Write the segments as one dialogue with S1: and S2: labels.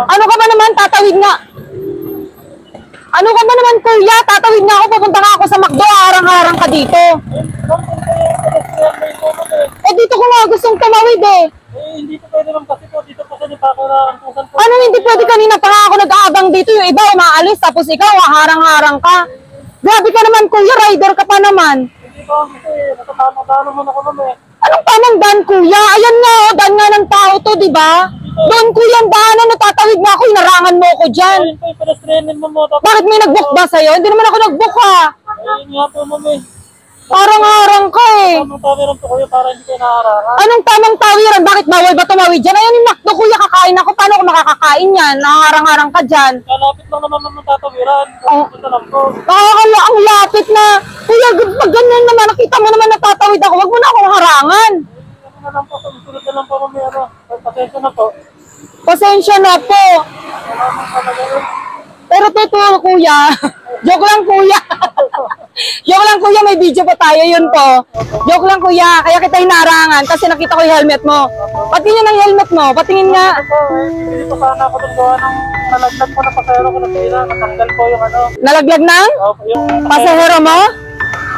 S1: Ano ka ba naman? Tatawid nga. Ano ka ba naman, kuya? Tatawid nga ako. Pupunta nga ako sa McDo. Harang-harang ka dito. Eh, dito ko nga gustong tumawid eh.
S2: Hindi po pwede naman kasi po. Dito po sa nipakaraangkusan po.
S1: Ano hindi pwede? Kanina pa nga ako nag-aabang dito. Yung iba umaalis. Tapos ikaw, harang-harang ka. Grabe ka naman, kuya. Rider ka pa naman.
S2: Hindi po kasi natatamang mo na ko naman eh.
S1: Anong tamang daan, kuya? Ayan nga, oh, daan nga ng tao to, di ba? Doon, kuya, ang daanan, natatawid nga ako, inarangan mo ako dyan.
S2: Ayun po yung pedestrianin mo mo.
S1: Bakit may nag-book ba sa'yo? Hindi naman ako nag-book, ha?
S2: Ayun nga po ma'am eh.
S1: Harang-harang ka, eh.
S2: Tamang tawiran po kayo para hindi kayo nakarangan.
S1: Anong tamang tawiran? Bakit bawal ba tumawid dyan? Ayan yung McDo, kuya, kakain ako. Paano ako makakakain yan? Naharang-harang ka dyan.
S2: Kalapit lang naman ng tatawiran.
S1: Oh.
S2: Punta lang po.
S1: Nakakala, ang lapit na. Kuya, pag ganyan naman, nakita mo naman natatawid ako, wag mo na akong harangan.
S2: Ano na lang po, susunod na lang po kami ano. Pasensya na po.
S1: Pasensya na po.
S2: Maraming talaga yun.
S1: Pero totoo, kuya. Joke lang, kuya. Joke lang, kuya. May video pa tayo. Yun po. Joke lang, kuya. Kaya kita hinarangan kasi nakita ko yung helmet mo. Patingin ang helmet mo. Patingin nga.
S2: Ano po, hindi po sana ako nung gawa ng nalaglag po na pasayro ko na sila. Natanggal po yung ano.
S1: Nalaglag ng
S2: Yung
S1: pasahero mo?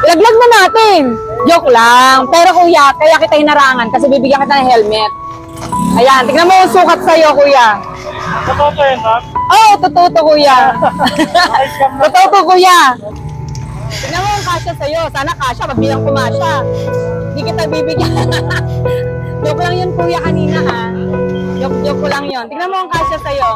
S1: Ilaglag na natin. Joke lang. Pero kuya, kaya kita hinarangan kasi bibigyan kita ng helmet. Ayan, tignan mo yung sukat sa'yo, kuya.
S2: totoo po yun, ma'am.
S1: Oo, totoo to, kuya.
S2: Okay, scam na.
S1: Totoo to, kuya. Tignan mo yung kasya sa'yo. Sana kasya, magbilang kumasya. Hindi kita bibigyan. Joke lang yun, kuya, kanina, ha? Joke ko lang yun. Tignan mo yung kasya sa'yo.